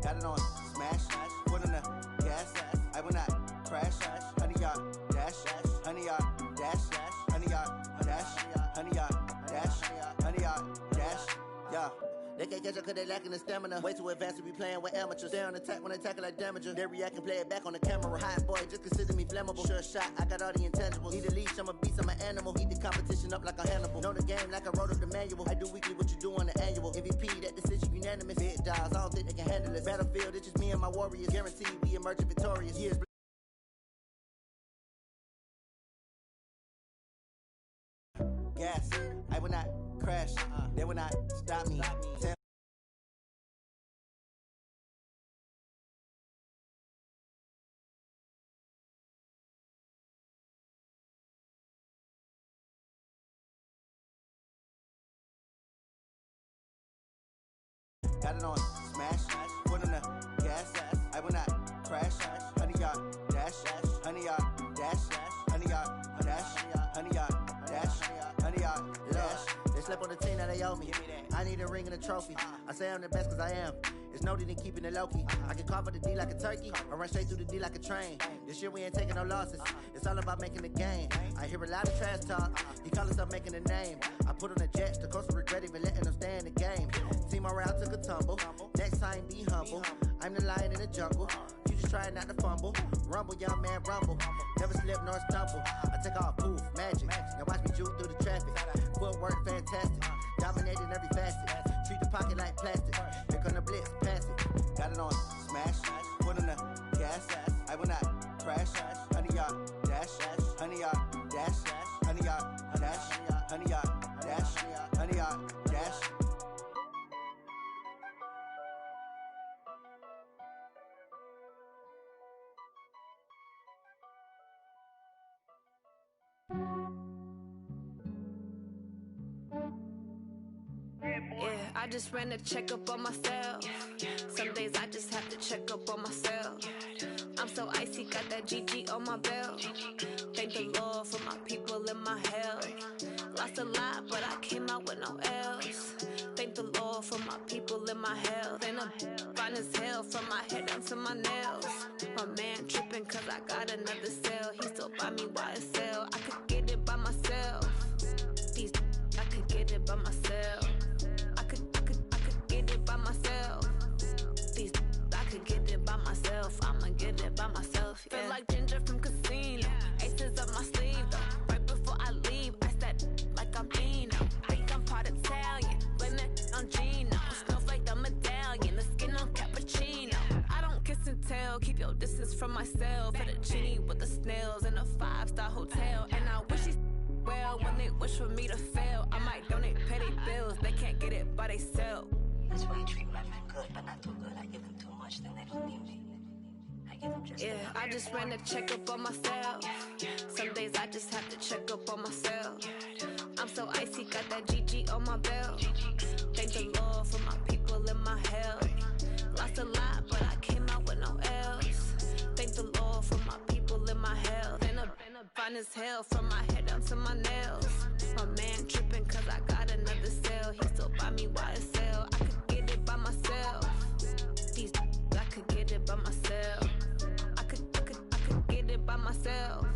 Got it on smash, foot on the gas. I will not crash. 100 yard dash, 100 yard dash, 100 yard dash, 100 yard dash, 100 yard dash. Yeah. They can't catch up cause they lacking the stamina. Way too advanced to be playing with amateurs. Stay on attack when they tackle like damager. They react and play it back on the camera. Hot boy, just consider me flammable. Sure shot, I got all the intangibles. Need a leash, I'm a beast, I'm an animal. Eat the competition up like a Hannibal. Know the game like I wrote up the manual. I do weekly what you do on the annual. MVP, that decision unanimous. Big dials, I don't think they can handle it. Battlefield, it's just me and my warriors. Guaranteed we emerge victorious. Years gas, I will not crash. They will not stop me. Got it on smash, foot on the gas. I will not crash. 100 yard dash, 100 yard dash, 100 yard dash, 100 yard dash, 100 yard dash. They slept on the team that they owe me. I need a ring and a trophy. I say I'm the best cause I am. It's no need in keeping it low-key. I can carve for the D like a turkey, or run straight through the D like a train. This year we ain't taking no losses. It's all about making the game. I hear a lot of trash talk. He call himself making a name. I put on the jets, the coach will regret even letting them stay in the game. Team morale took a tumble. Next time be humble. I'm the lion in the jungle. You just trying not to fumble. Rumble, young man, rumble. Never slip nor stumble. I take off, poof, magic. Now watch me juke through the traffic. Footwork fantastic. Dominating every facet. Treat the pocket like plastic. Here come the blitz, pass it. Got it on smash, foot on the gas. I will not crash. 100 yard dash, 100 yard dash, 100 yard dash, 100 yard dash, 100 yard dash. Yeah, I just ran a checkup on myself. Some days I just have to check up on myself. I'm so icy, got that GG on my belt. Thank the Lord for my people in my health. Lost a lot, but I came out with no else. Thank the Lord for my people in my health. And I'm fine as hell from my head down to my nails. My man tripping cause I got another cell. He still buy me YSL. I could get it by myself. These I could get it by myself. I could get it by myself. These I could get it by myself. I'ma get it by myself. Yeah. Feel like Ginger from Casino. Aces up my sleeve though. Right before I leave, I said like I'm Eno. Think I'm part Italian. Blame that on Gino. Snowflake the medallion. The skin on cappuccino. I don't kiss and tell. Keep your distance from myself. Fettuccine with the snails in a 5-star hotel. And I wish he's well when they wish for me to fail. I might donate petty bills. They can't get it by they self. That's why you treat my men good, but not too good. I give them too much, then they don't need me. I give them just enough. I just ran a checkup on myself. Some days I just have to check up on myself. I'm so icy, got that GG on my belt. Thank the Lord for my people in my health. Lost a lot, but I came out with no else. Thank the Lord for my people in my health. And I'm fine as hell from my head down to my nails. My man tripping cause I got another cell. He still buy me YSL. I could get it by myself. These I could get it by myself. I could get it by myself.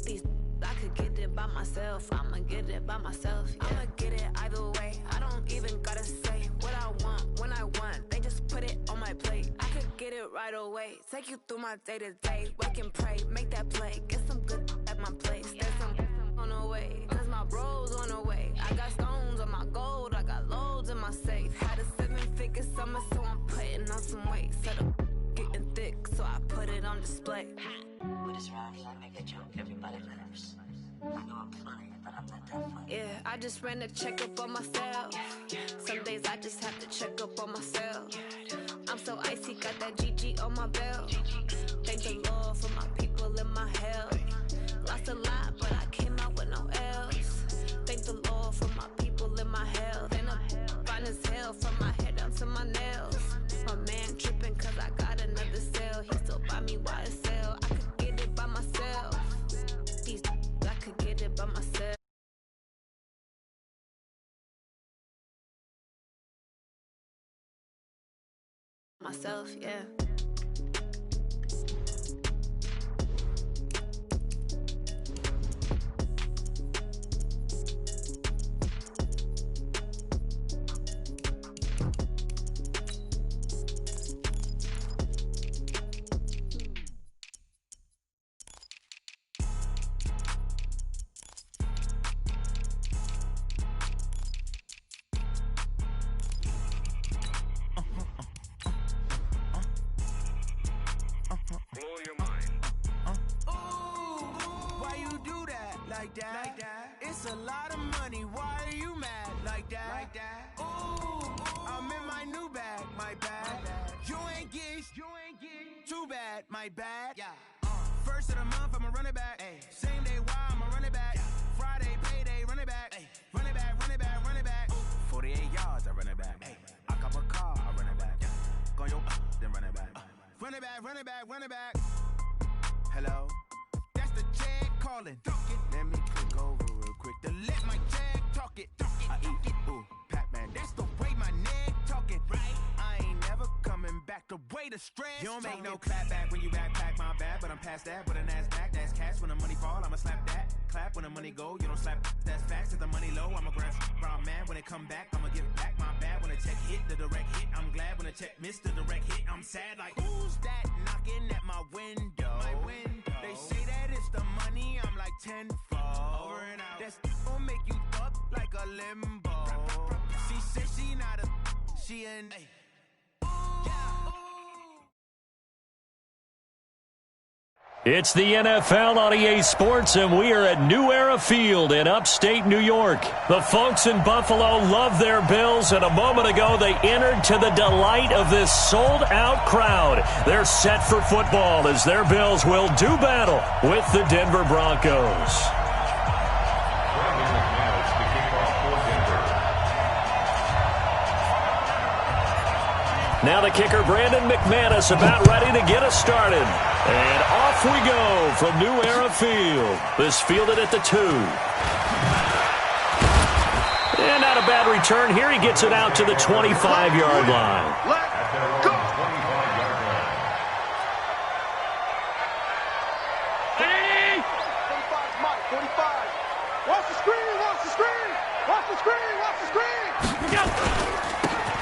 These I could get it by myself. I'ma get it by myself. Yeah. I'ma get it either way. I don't even gotta say what I want when I want. They just put it on my plate. I could get it right away. Take you through my day to day. Wake and pray, make that play. Get some good at my place. There's some on the way. Cause my bros on the way. I got stones on my gold. I got loads in my safe. Had a 7-figure summer, so I'm putting on some weight. Set up getting thick, so I put it on display. With this round here, I make a joke, everybody laughs. I know I'm funny, but I'm not that funny. Yeah, I just ran a checkup on myself. Some days I just have to check up on myself. I'm so icy, got that GG on my belt. Thank the Lord for my people in my health. Lost a lot, but I came out with no else. Thank the Lord for my people in my health. And I'm fine as hell from my head down to my nails. My man tripping cause I got another cell. He still buy me YSL. I could get it by myself. These I could get it by myself. myself, yeah. It's a lot of money, why are you mad like that? Ooh, I'm in my new bag, my bad. You ain't getting too bad, my bad. First of the month, I'ma run it back. Same day, why I'ma run it back. Friday, payday, run it back. Run it back, run it back, run it back. 48 yards, I run it back. I cop a car, I run it back. Go your then run it back. Run it back, run it back, run it back. Hello? That's the check calling. Let me click over real quick to let my check talk it. I eat it, ooh, Pac-Man. That's the way my neck talking. Right? I ain't never coming back. The way the stress. You don't make no clap back when you backpack, my bad. But I'm past that with a NASDAQ. That's cash when the money fall. I'ma slap that. Clap when the money go. You don't slap. That's facts. If the money low, I'ma grab brown man. When it come back, I'ma give back my bad. When the check hit, the direct hit. I'm glad when the check missed the direct hit. I'm sad like who's that knocking at my window? My window. They say that it's the money. I'm like tenfold. Over and out. That's gonna make you up like a limbo. She said she not a. She an. It's the NFL on EA Sports, and we are at New Era Field in upstate New York. The folks in Buffalo love their Bills, and a moment ago they entered to the delight of this sold-out crowd. They're set for football as their Bills will do battle with the Denver Broncos. Now the kicker, Brandon McManus, about ready to get us started. And off we go from New Era Field. This fielded at the 2. And not a bad return. Here he gets it out to the 25-yard line. Let's go! 45's Mike, 45. Watch the screen, watch the screen! Watch the screen, watch the screen!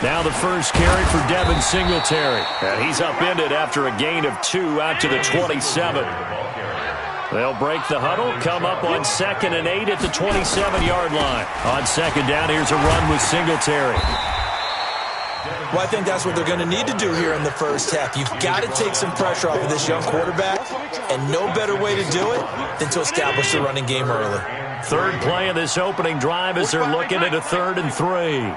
Now the first carry for Devin Singletary. And he's upended after a gain of 2 out to the 27. They'll break the huddle, come up on 2nd and 8 at the 27-yard line. On second down, here's a run with Singletary. Well, I think that's what they're going to need to do here in the first half. You've got to take some pressure off of this young quarterback, and no better way to do it than to establish the running game early. Third play of this opening drive as they're looking at a 3rd and 3.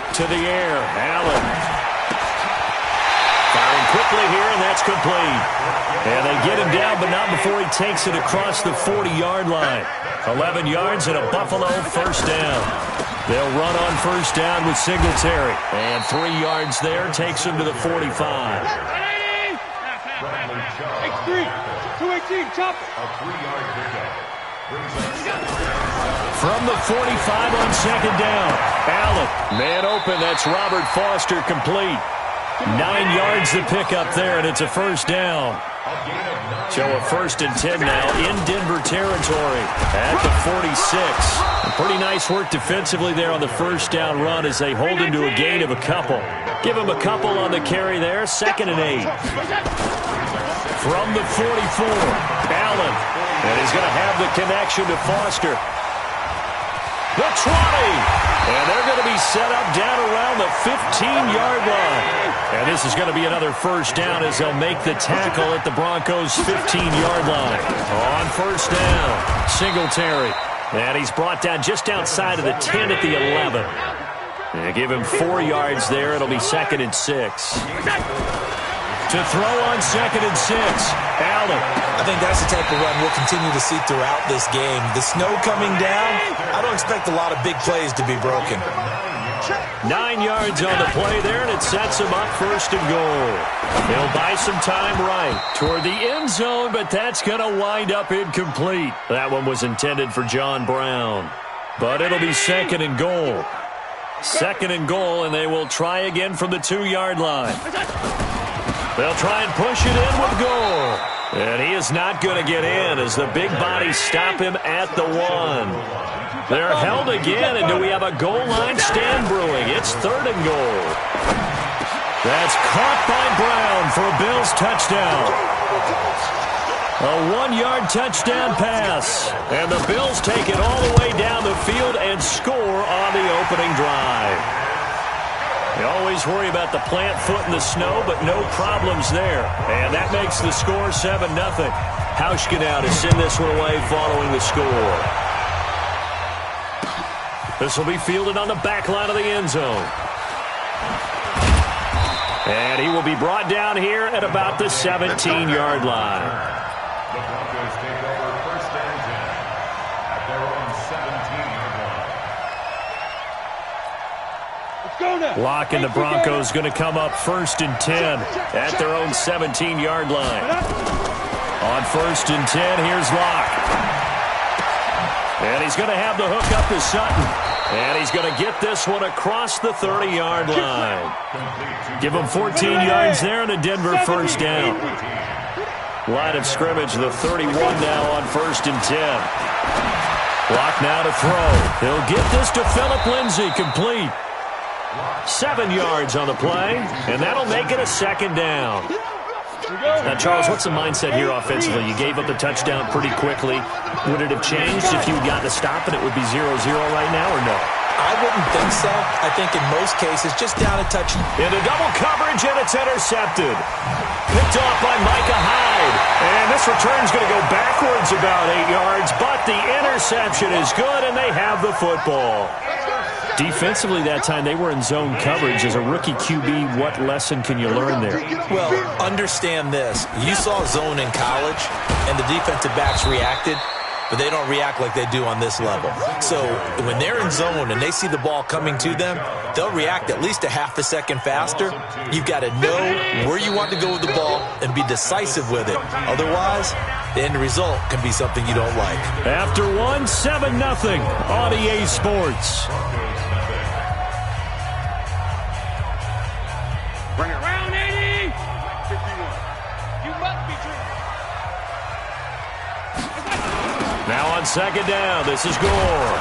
To the air, Allen. Firing quickly here, and that's complete. And they get him down, but not before he takes it across the 40-yard line. 11 yards and a Buffalo first down. They'll run on first down with Singletary. And 3 yards there takes him to the 45. X3, 218, chop. A 3-yard pickup. From the 45 on second down, Allen, man open, that's Robert Foster, complete. 9 yards to pick up there, and it's a first down. So a 1st and 10 now in Denver territory at the 46. Pretty nice work defensively there on the first down run as they hold him to a gain of a couple. Give him a couple on the carry there, 2nd and 8. From the 44, Allen. And he's going to have the connection to Foster. The 20. And they're going to be set up down around the 15-yard line. And this is going to be another first down as they'll make the tackle at the Broncos' 15-yard line. On first down, Singletary. And he's brought down just outside of the 10 at the 11. And give him 4 yards there. It'll be 2nd and 6. To throw on 2nd and 6, Allen. I think that's the type of run we'll continue to see throughout this game. The snow coming down, I don't expect a lot of big plays to be broken. 9 yards on the play there, and it sets him up 1st and goal. He'll buy some time right toward the end zone, but that's going to wind up incomplete. That one was intended for John Brown, but it'll be 2nd and goal. 2nd and goal, and they will try again from the 2-yard line. They'll try and push it in with Gore. And he is not going to get in as the big bodies stop him at the 1. They're held again, and do we have a goal line stand brewing? It's 3rd and goal. That's caught by Brown for a Bills touchdown. A 1-yard touchdown pass. And the Bills take it all the way down the field and score on the opening drive. You always worry about the plant foot in the snow, but no problems there. And that makes the score 7-0. Hauschka now to send this one away following the score. This will be fielded on the back line of the end zone. And he will be brought down here at about the 17-yard line. The Broncos take over 1st and 10 at their own 17-yard line. Let's go now. Locke and the Broncos going to come up 1st and 10 at their own 17-yard line. On 1st and 10, here's Locke. And he's going to have the hook up to Sutton. And he's going to get this one across the 30-yard line. Give him 14 yards there and a Denver 1st down. Line of scrimmage, the 31 now on 1st and 10. Locke now to throw. He'll get this to Phillip Lindsay, complete. 7 yards on the play, and that'll make it a 2nd down. Now, Charles, what's the mindset here offensively? You gave up the touchdown pretty quickly. Would it have changed if you had gotten a stop and it would be 0-0 right now, or no? I wouldn't think so. I think in most cases, just down a touch. Into double coverage, and it's intercepted. Picked off by Micah Hyde. And this return's going to go backwards about 8 yards, but the interception is good, and they have the football. Defensively that time, they were in zone coverage. As a rookie QB, what lesson can you learn there? Well, understand this. You saw zone in college, and the defensive backs reacted, but they don't react like they do on this level. So when they're in zone and they see the ball coming to them, they'll react at least a half a second faster. You've got to know where you want to go with the ball and be decisive with it. Otherwise, the end result can be something you don't like. After 1, 7-0 on EA Sports. Bring it around, 80. 51. You must be true. Now on 2nd down, this is Gore.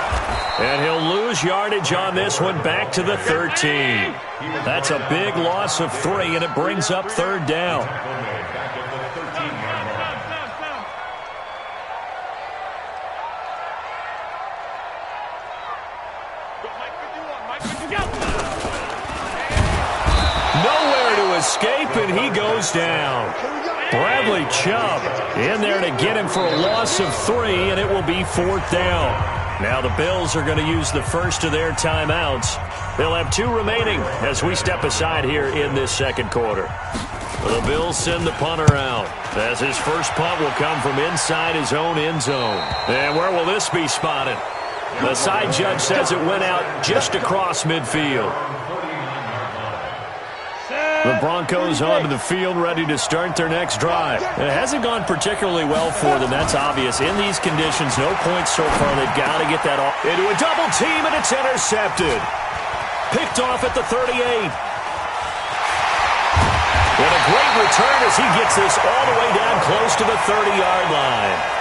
And he'll lose yardage on this one back to the 13. That's a big loss of 3, and it brings up 3rd down. Nowhere to escape, and he goes down. Bradley Chubb in there to get him for a loss of 3, and it will be 4th down. Now the Bills are going to use the first of their timeouts. They'll have 2 remaining as we step aside here in this 2nd quarter. The Bills send the punter out, as his first punt will come from inside his own end zone. And where will this be spotted? The side judge says it went out just across midfield. The Broncos onto the field, ready to start their next drive. It hasn't gone particularly well for them, that's obvious. In these conditions, no points so far. They've got to get that off. Into a double team, and it's intercepted. Picked off at the 38. And a great return as he gets this all the way down close to the 30-yard line.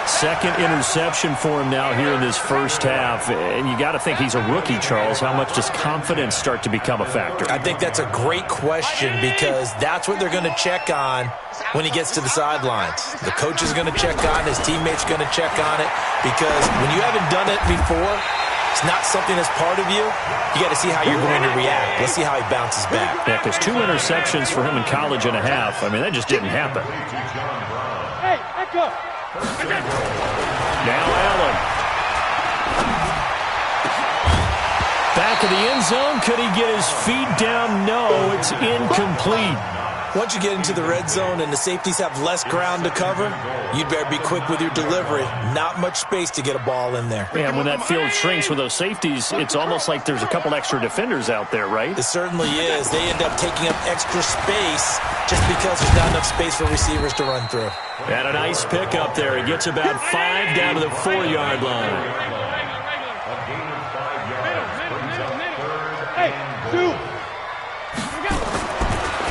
2nd interception for him now here in this first half. And you got to think he's a rookie, Charles. How much does confidence start to become a factor? I think that's a great question, because that's what they're going to check on when he gets to the sidelines. The coach is going to check on, his teammates going to check on it, because when you haven't done it before, it's not something that's part of you. You got to see how you're going to react. Let's see how he bounces back. Yeah, because 2 interceptions for him in college and a half. I mean, that just didn't happen. Hey, echo. Now Allen. Back of the end zone. Could he get his feet down? No, it's incomplete. Once you get into the red zone and the safeties have less ground to cover, you'd better be quick with your delivery. Not much space to get a ball in there. Yeah, when that field shrinks with those safeties, it's almost like there's a couple extra defenders out there, right? It certainly is. They end up taking up extra space just because there's not enough space for receivers to run through. And a nice pick up there. He gets about 5 down to the 4-yard line.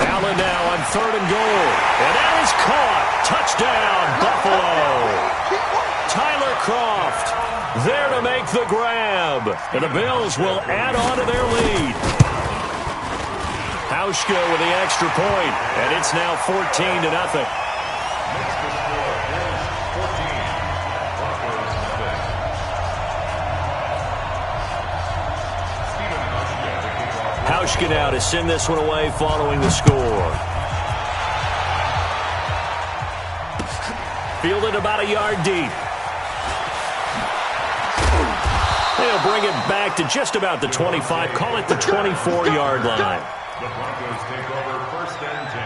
Allen now on 3rd and goal. And that is caught. Touchdown, Buffalo. Tyler Kroft there to make the grab. And the Bills will add on to their lead. Hauschka with the extra point. And it's now 14-0. Hauschka now to send this one away following the score. Fielded about a yard deep. They'll bring it back to just about the 25. Call it the 24-yard line. The Broncos take over 1st and 10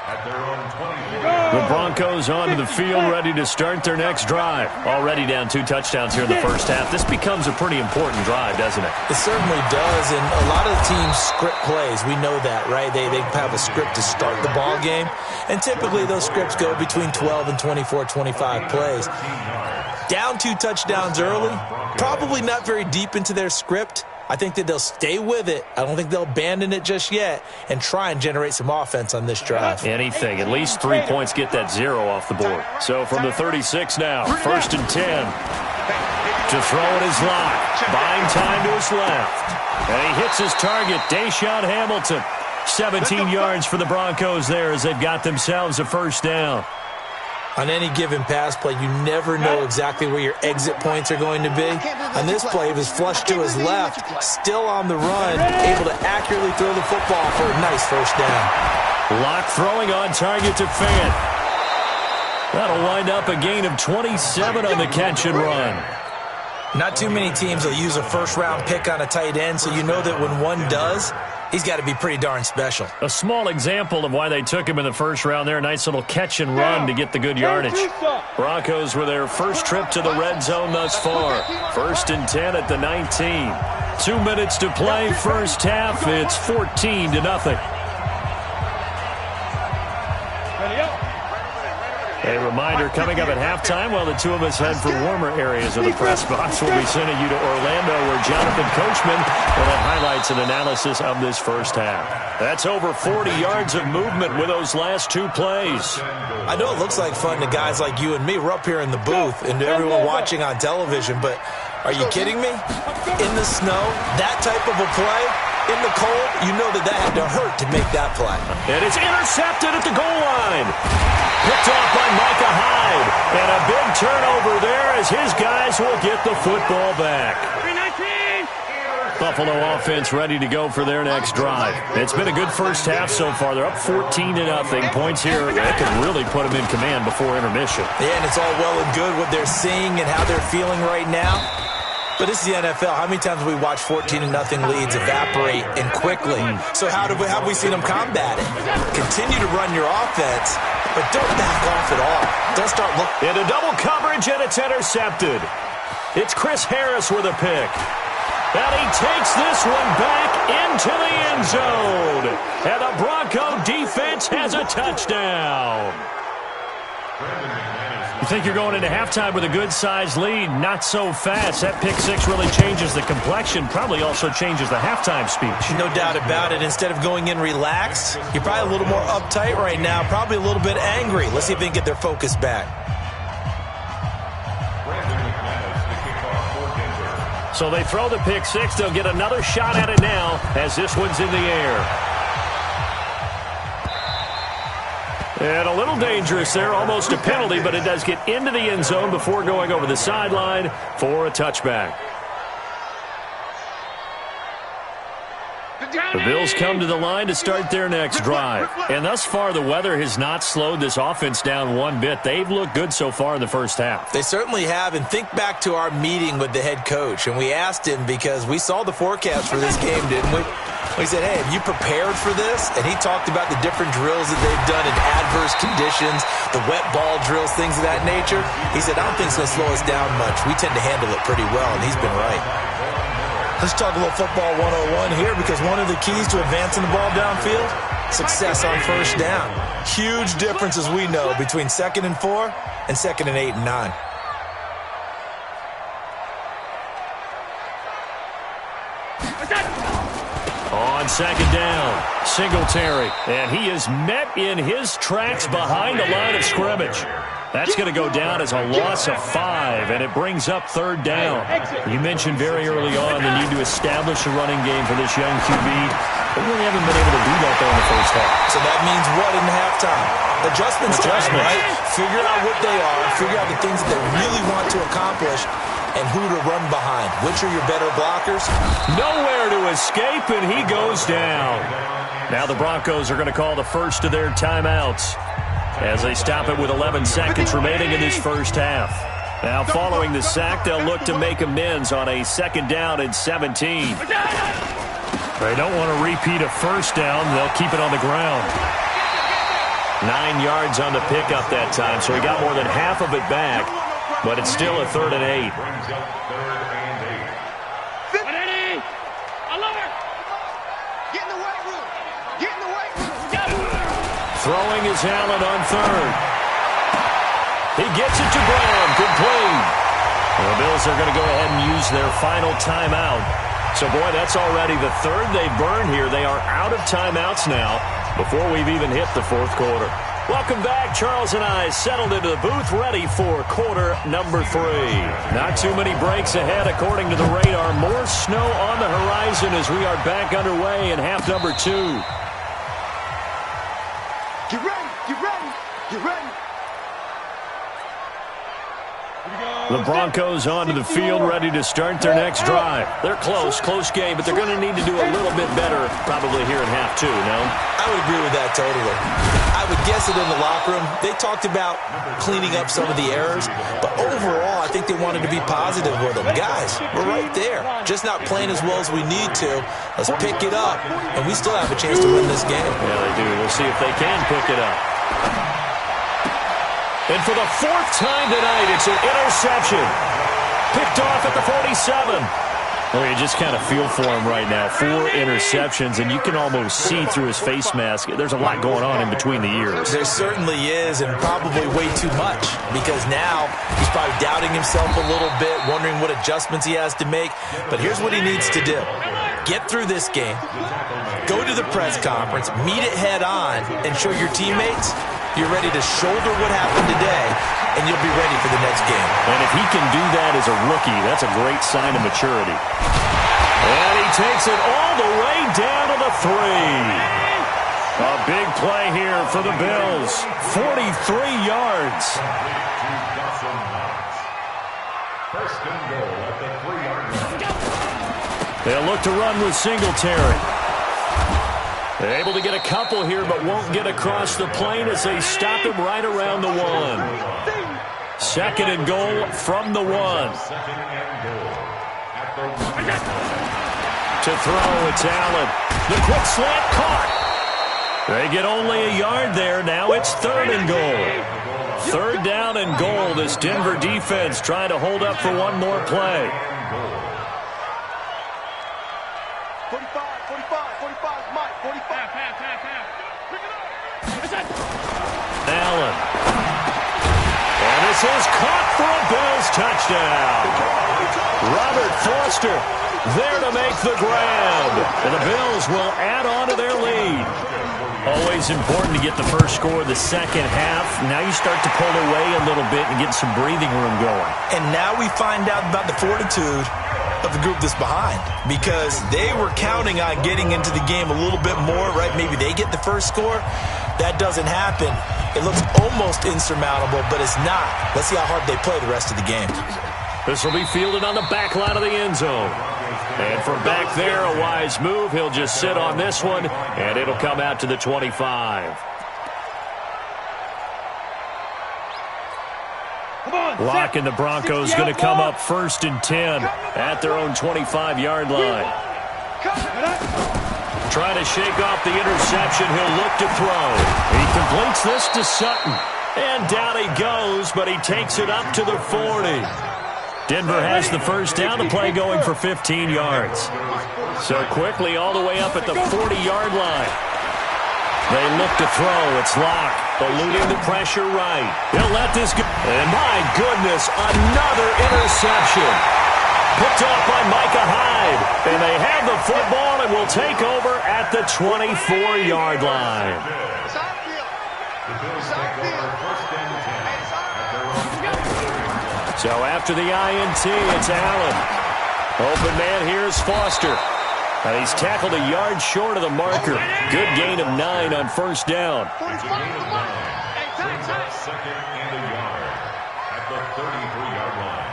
at their own 24. The Broncos onto the field, ready to start their next drive. Already down 2 touchdowns here in the first half. This becomes a pretty important drive, doesn't it? It certainly does, and a lot of the teams script plays. We know that, right? They have a script to start the ball game, and typically those scripts go between 12 and 24, 25 plays. Down 2 touchdowns early, probably not very deep into their script. I think that they'll stay with it. I don't think they'll abandon it just yet and try and generate some offense on this drive. Anything. At least 3 points get that 0 off the board. So from the 36 now, 1st and 10. To throw it is Locke. Buying time to his left. And he hits his target, Deshaun Hamilton. 17 yards for the Broncos there as they've got themselves a first down. On any given pass play, you never know exactly where your exit points are going to be. On this play, it was flushed to his left, still on the run, able to accurately throw the football for a nice first down. Locke throwing on target to Fant. That'll wind up a gain of 27 on the catch and run. Not too many teams will use a first-round pick on a tight end, so you know that when one does, he's got to be pretty darn special. A small example of why they took him in the first round there. Nice little catch and run to get the good yardage. Broncos with their first trip to the red zone thus far. 1st and 10 at the 19. 2 minutes to play first half. It's 14-0. A reminder, coming up at halftime, while the two of us head for warmer areas of the press box, we'll be sending you to Orlando, where Jonathan Coachman will have highlights and analysis of this first half. That's over 40 yards of movement with those last 2 plays. I know it looks like fun to guys like you and me. We're up here in the booth and to everyone watching on television, but are you kidding me? In the snow, that type of a play, in the cold, you know that had to hurt to make that play. And it's intercepted at the goal line. Picked off by Micah Hyde. And a big turnover there as his guys will get the football back. Buffalo offense ready to go for their next drive. It's been a good first half so far. They're up 14-0. Points here that could really put them in command before intermission. Yeah, and it's all well and good what they're seeing and how they're feeling right now. But this is the NFL. How many times have we watched 14-0 leads evaporate and quickly? So how have we seen them combat it? Continue to run your offense, but don't back off at all. Don't start looking. Into double coverage, and it's intercepted. It's Chris Harris with a pick. And he takes this one back into the end zone. And the Bronco defense has a touchdown. You think you're going into halftime with a good-sized lead? Not so fast. That pick six really changes the complexion, probably also changes the halftime speech. No doubt about it. Instead of going in relaxed, you're probably a little more uptight right now, probably a little bit angry. Let's see if they can get their focus back. So they throw the pick six. They'll get another shot at it now as this one's in the air. And a little dangerous there, almost a penalty, but it does get into the end zone before going over the sideline for a touchback. The Bills come to the line to start their next drive. And thus far, the weather has not slowed this offense down one bit. They've looked good so far in the first half. They certainly have. And think back to our meeting with the head coach. And we asked him because we saw the forecast for this game, didn't we? We said, hey, have you prepared for this? And he talked about the different drills that they've done in adverse conditions, the wet ball drills, things of that nature. He said, I don't think it's going to slow us down much. We tend to handle it pretty well, and he's been right. Let's talk a little football 101 here, because one of the keys to advancing the ball downfield, success on first down. Huge difference, as we know, between 2nd and 4 and 2nd and 8 and 9. On on second down. Singletary, and he is met in his tracks behind the line of scrimmage. That's going to go down as a loss of 5, and it brings up third down. You mentioned very early on the need to establish a running game for this young QB. They really haven't been able to do that, though, in the first half. So that means what in halftime? Adjustments, right? Figure out what they are, figure out the things that they really want to accomplish, and who to run behind. Which are your better blockers? Nowhere to escape, and he goes down. Now the Broncos are going to call the first of their timeouts as they stop it with 11 seconds remaining in this first half. Now following the sack, they'll look to make amends on a second down and 17. They don't want to repeat a first down. They'll keep it on the ground. 9 yards on the pickup that time, so he got more than half of it back, but it's still a 3rd and 8. Throwing is Allen on 3rd. He gets it to Graham, complete. The Bills are going to go ahead and use their final timeout. So, boy, that's already the 3rd they've burned here. They are out of timeouts now before we've even hit the 4th quarter. Welcome back. Charles and I settled into the booth, ready for quarter number 3. Not too many breaks ahead, according to the radar. More snow on the horizon as we are back underway in half number 2. Get ready, get ready, get ready. The Broncos onto the field, ready to start their next drive. They're close game, but they're going to need to do a little bit better probably here in half 2, no? I would agree with that totally. I would guess it in the locker room. They talked about cleaning up some of the errors, but overall, I think they wanted to be positive with them. Guys, we're right there. Just not playing as well as we need to. Let's pick it up, and we still have a chance to win this game. Yeah, they do. We'll see if they can pick it up. And for the 4th time tonight, it's an interception. Picked off at the 47. Well, you just kind of feel for him right now. 4 interceptions, and you can almost see through his face mask. There's a lot going on in between the ears. There certainly is, and probably way too much, because now he's probably doubting himself a little bit, wondering what adjustments he has to make. But here's what he needs to do. Get through this game, go to the press conference, meet it head on, and show your teammates you're ready to shoulder what happened today, and you'll be ready for the next game. And if he can do that as a rookie, that's a great sign of maturity. And he takes it all the way down to the 3. A big play here for the Bills. 43 yards. First and goal at the 3-yard line. They'll look to run with Singletary. They're able to get a couple here, but won't get across the plane as they stop him right around the 1. 2nd and goal from the 1. 2nd and goal at the 1. To throw, it's Allen. The quick slant caught. They get only a yard there. Now it's 3rd and goal. 3rd down and goal. This Denver defense trying to hold up for one more play. 45, Mike, 45. Allen. And this is caught for a Bills touchdown. Robert Foster there to make the grab. And the Bills will add on to their lead. Always important to get the first score of the second half. Now you start to pull away a little bit and get some breathing room going. And now we find out about the fortitude of the group that's behind, because they were counting on getting into the game a little bit more, right? Maybe they get the first score. That doesn't happen. It looks almost insurmountable, but it's not. Let's see how hard they play the rest of the game. This will be fielded on the back line of the end zone. And from back there, a wise move. He'll just sit on this one, and it'll come out to the 25. Lock and the Broncos going to come up 1st and 10 at their own 25-yard line. Trying to shake off the interception. He'll look to throw. He completes this to Sutton. And down he goes, but he takes it up to the 40. Denver has the first down. The play going for 15 yards. So quickly all the way up at the 40-yard line. They look to throw. It's Locke, eluding the pressure right. He'll let this go. And my goodness, another interception. picked off by Micah Hyde. And they have the football and will take over at the 24-yard line. So after the INT, it's Allen. Open man, here's Foster. And he's tackled a yard short of the marker. Good gain of 9 on first down. Second and a yard at the 33-yard line.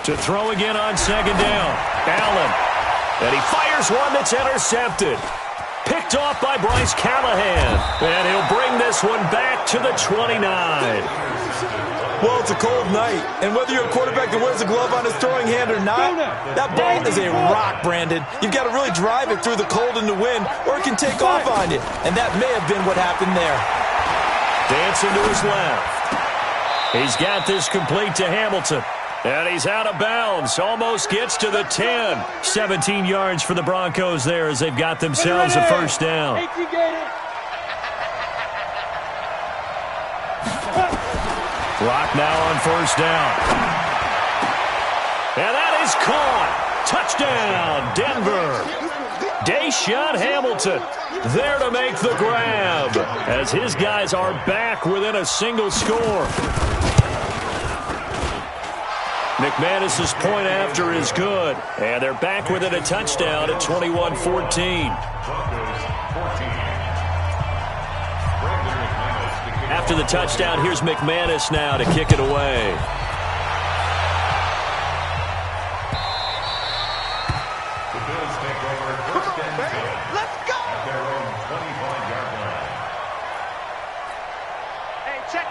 To throw again on second down. Allen. And he fires one that's intercepted. Picked off by Bryce Callahan. And he'll bring this one back to the 29. Well, it's a cold night, and whether you're a quarterback that wears a glove on his throwing hand or not, that ball is a rock, Brandon. You've got to really drive it through the cold and the wind, or it can take off on you, and that may have been what happened there. Dancing to his left. He's got this complete to Hamilton, and he's out of bounds. Almost gets to the 10. 17 yards for the Broncos there as they've got themselves a first down. Rock now on first down. And that is caught. Touchdown, Denver. Deshaun Hamilton there to make the grab as his guys are back within a single score. McManus's point after is good. And they're back within a touchdown at 21-14. After the touchdown, here's McManus now to kick it away. The Bills take over first and 10. Let's go! At their own 25-yard line.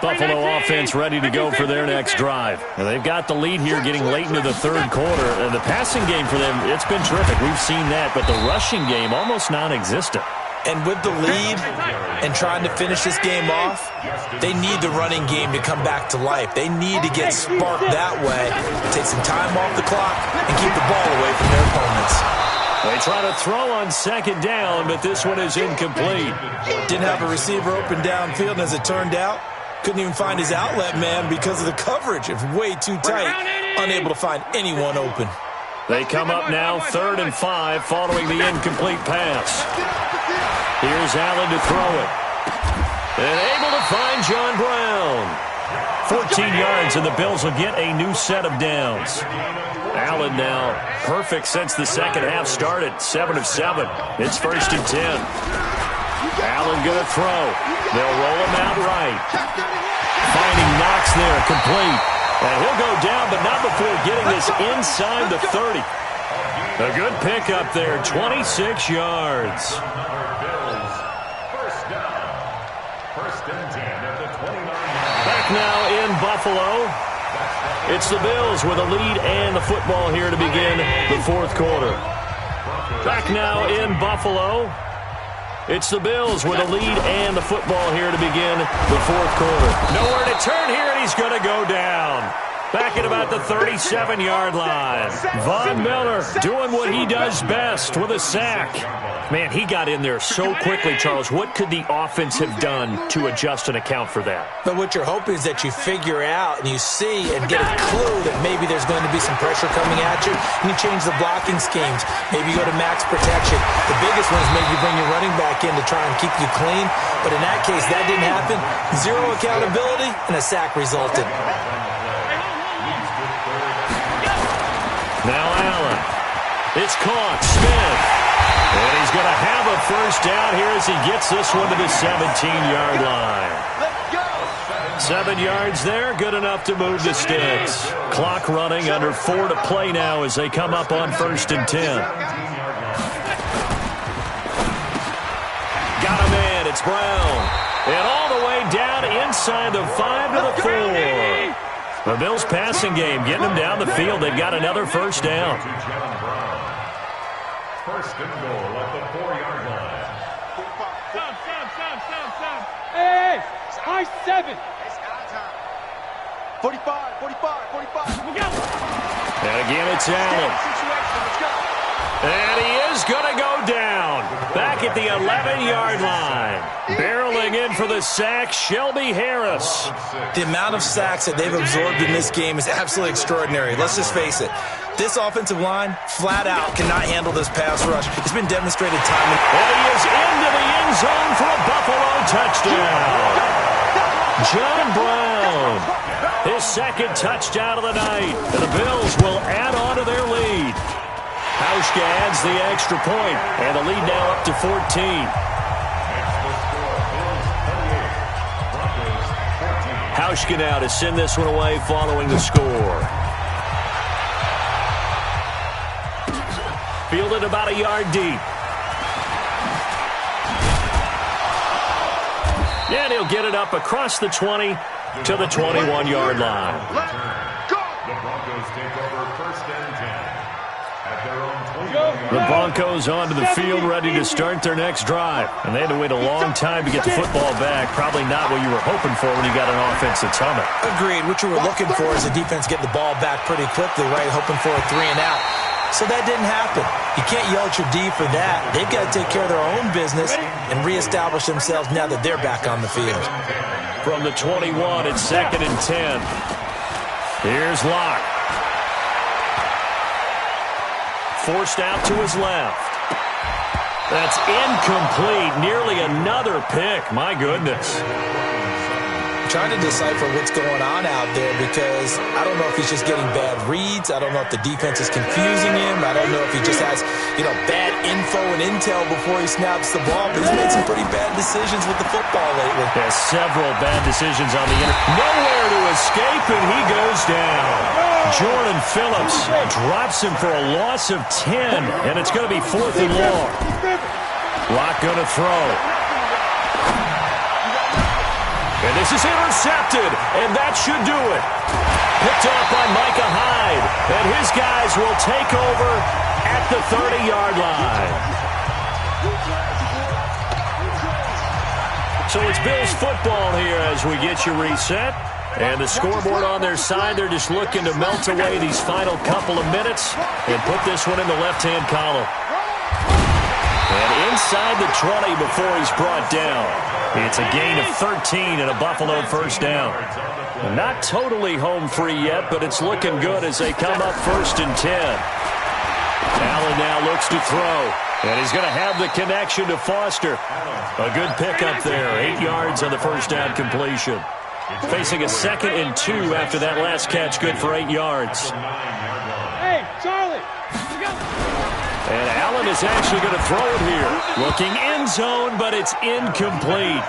Buffalo offense ready to go for their next drive. And they've got the lead here getting late into the third quarter. And the passing game for them, it's been terrific. We've seen that. But the rushing game, almost non-existent. And with the lead and trying to finish this game off, they need the running game to come back to life. They need to get sparked that way, take some time off the clock, and keep the ball away from their opponents. They try to throw on second down, but this one is incomplete. Didn't have a receiver open downfield, and as it turned out, couldn't even find his outlet man because of the coverage. It's way too tight, unable to find anyone open. They come up now 3rd and 5 following the incomplete pass. Here's Allen to throw it. And able to find John Brown. 14 yards, and the Bills will get a new set of downs. Allen now perfect since the second half started. 7 of 7. It's 1st and 10. Allen going to throw. They'll roll him out right. Finding Knox there, complete. And he'll go down, but not before getting this inside the 30. A good pickup there, 26 yards. Back now in Buffalo. It's the Bills with a lead and the football here to begin the fourth quarter. Back now in Buffalo. It's the Bills with a lead and the football here to begin the fourth quarter. Nowhere to turn here, and he's going to go down. Back at about the 37-yard line. Von Miller doing what he does best with a sack. Man, he got in there so quickly, Charles. What could the offense have done to adjust and account for that? But what you're hoping is that you figure out and you see and get a clue that maybe there's going to be some pressure coming at you, and you change the blocking schemes. Maybe you go to max protection. The biggest one is maybe you bring your running back in to try and keep you clean. But in that case, that didn't happen. Zero accountability, and a sack resulted. Now Allen. It's caught. Smith. And he's going to have a first down here as he gets this one to the 17-yard line. 7 yards there, good enough to move the sticks. Clock running, under 4 to play now as they come up on 1st and 10. Got a man, it's Brown. And all the way down inside the 5 to the 4. The Bills passing game, getting them down the field. They've got another first down. First and goal at the 4-yard line. Hey, high 7. 45, 45, 45. And again, it's Allen. And he is going to go down. Back at the 11-yard line. Barreling in for the sack, Shelby Harris. The amount of sacks that they've absorbed in this game is absolutely extraordinary. Let's just face it. This offensive line, flat out, cannot handle this pass rush. It's been demonstrated time and he is into the end zone for a Buffalo touchdown. John Brown, his second touchdown of the night. And the Bills will add on to their lead. Hauschka adds the extra point, and the lead now up to 14. Hauschka now to send this one away following the score. Fielded about a yard deep. And he'll get it up across the 20 to the 21-yard line. The Broncos take over first and 10 at their own 20. The Broncos onto the field ready to start their next drive. And they had to wait a long time to get the football back. Probably not what you were hoping for when you got an offense that's humming. agreed. What you were looking for is the defense getting the ball back pretty quickly, right? Hoping for a 3-and-out. So that didn't happen. You can't yell at your D for that. They've got to take care of their own business and reestablish themselves now that they're back on the field. From the 21, it's 2nd and 10. Here's Locke. Forced out to his left. That's incomplete. Nearly another pick. My goodness. Trying to decipher what's going on out there because I don't know if he's just getting bad reads. I don't know if the defense is confusing him. I don't know if he just has, bad info and intel before he snaps the ball. But he's made some pretty bad decisions with the football lately. There's several bad decisions on the nowhere to escape, and he goes down. Jordan Phillips drops him for a loss of 10, and it's going to be 4th and long. Locke going to throw. And this is intercepted, and that should do it. Picked off by Micah Hyde, and his guys will take over at the 30-yard line. So it's Bills football here as we get you reset. And the scoreboard on their side, they're just looking to melt away these final couple of minutes and put this one in the left-hand column. And inside the 20 before he's brought down. It's a gain of 13 and a Buffalo first down. Not totally home free yet, but it's looking good as they come up 1st and 10. Allen now looks to throw, and he's going to have the connection to Foster. A good pickup there, 8 yards on the first down completion. Facing a 2nd and 2 after that last catch, good for 8 yards. Hey, Charlie! And Allen is actually going to throw it here. Looking end zone, but it's incomplete.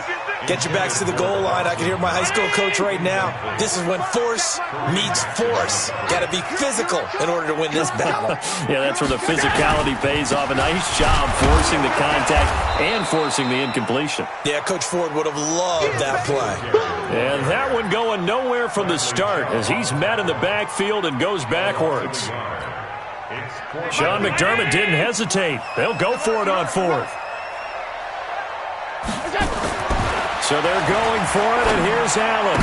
Get your backs to the goal line. I can hear my high school coach right now. This is when force meets force. Got to be physical in order to win this battle. Yeah, that's where the physicality pays off. A nice job forcing the contact and forcing the incompletion. Yeah, Coach Ford would have loved that play. And that one going nowhere from the start as he's met in the backfield and goes backwards. Sean McDermott didn't hesitate. They'll go for it on 4th. So they're going for it, and here's Allen.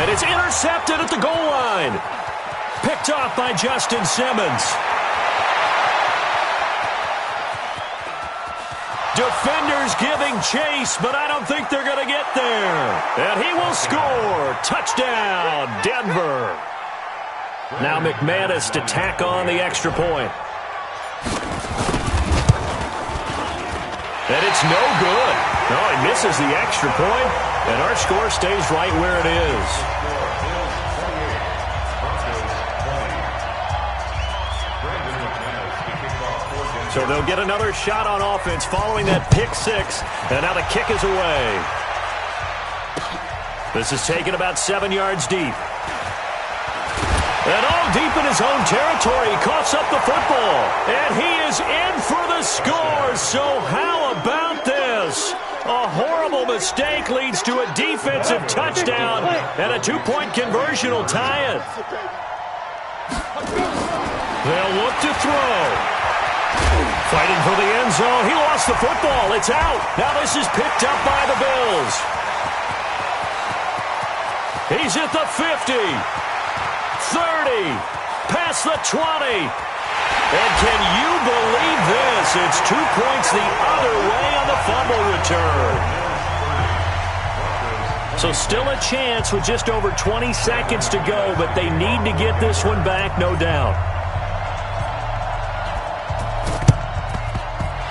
And it's intercepted at the goal line. Picked off by Justin Simmons. Defenders giving chase, but I don't think they're going to get there. And he will score. Touchdown, Denver. Now McManus to tack on the extra point. And it's no good. No, he misses the extra point, and our score stays right where it is. So they'll get another shot on offense following that pick 6, and now the kick is away. This is taken about 7 yards deep. And all deep in his own territory, he coughs up the football. And he is in for the score. So how about this? A horrible mistake leads to a defensive touchdown, and a 2-point conversion will tie it. They'll look to throw. Fighting for the end zone. He lost the football. It's out. Now this is picked up by the Bills. He's at the 50. 30, past the 20. And can you believe this? It's 2 points the other way on the fumble return. So still a chance with just over 20 seconds to go, but they need to get this one back, no doubt.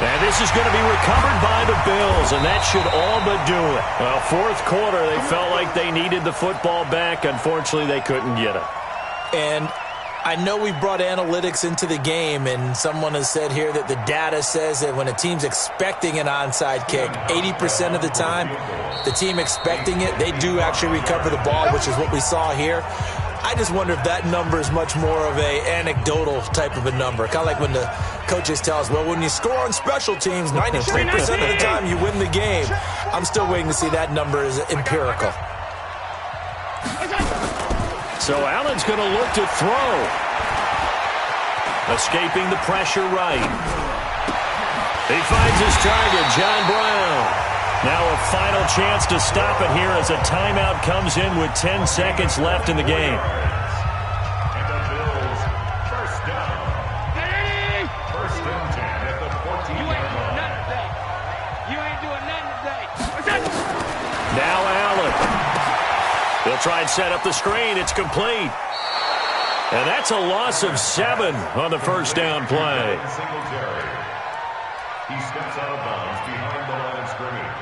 And this is going to be recovered by the Bills, and that should all but do it. Well, fourth quarter, they felt like they needed the football back. Unfortunately, they couldn't get it. And I know we brought analytics into the game, and someone has said here that the data says that when a team's expecting an onside kick, 80% of the time, the team expecting it, they do actually recover the ball, which is what we saw here. I just wonder if that number is much more of a anecdotal type of a number. Kind of like when the coaches tell us, well, when you score on special teams, 93% of the time you win the game. I'm still waiting to see that number is empirical. So Allen's going to look to throw. Escaping the pressure right. He finds his target, John Brown. Now a final chance to stop it here as a timeout comes in with 10 seconds left in the game. And the Bills, first down. First and 10 at the 14-yard line. You ain't doing nothing today. Now Allen. They'll try and set up the screen. It's complete. And that's a loss of 7 on the first down play. Singletary. He steps out of bounds behind the line of scrimmage.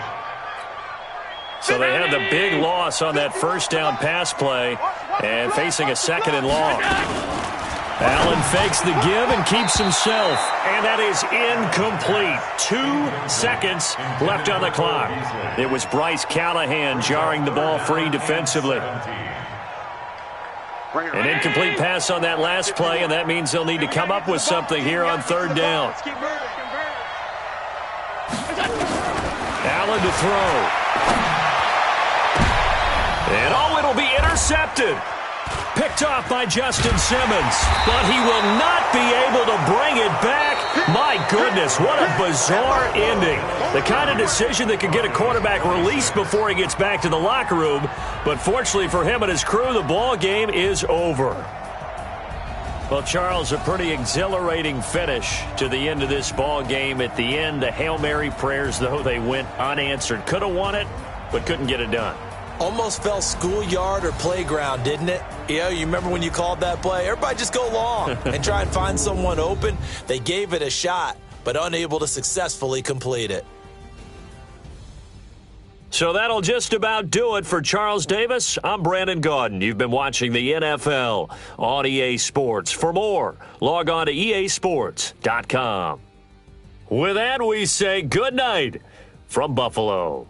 So they had the big loss on that first down pass play and facing a second and long. Allen fakes the give and keeps himself. And that is incomplete. 2 seconds left on the clock. It was Bryce Callahan jarring the ball free defensively. An incomplete pass on that last play, and that means they'll need to come up with something here on third down. Allen to throw. And it'll be intercepted. Picked off by Justin Simmons, but he will not be able to bring it back. My goodness, what a bizarre ending. The kind of decision that could get a quarterback released before he gets back to the locker room. But fortunately for him and his crew, the ball game is over. Well, Charles, a pretty exhilarating finish to the end of this ball game. At the end, the Hail Mary prayers, though, they went unanswered. Could have won it, but couldn't get it done. Almost felt schoolyard or playground, didn't it? You remember when you called that play? Everybody just go long and try and find someone open. They gave it a shot, but unable to successfully complete it. So that'll just about do it for Charles Davis. I'm Brandon Gaudin. You've been watching the NFL on EA Sports. For more, log on to easports.com. With that, we say good night from Buffalo.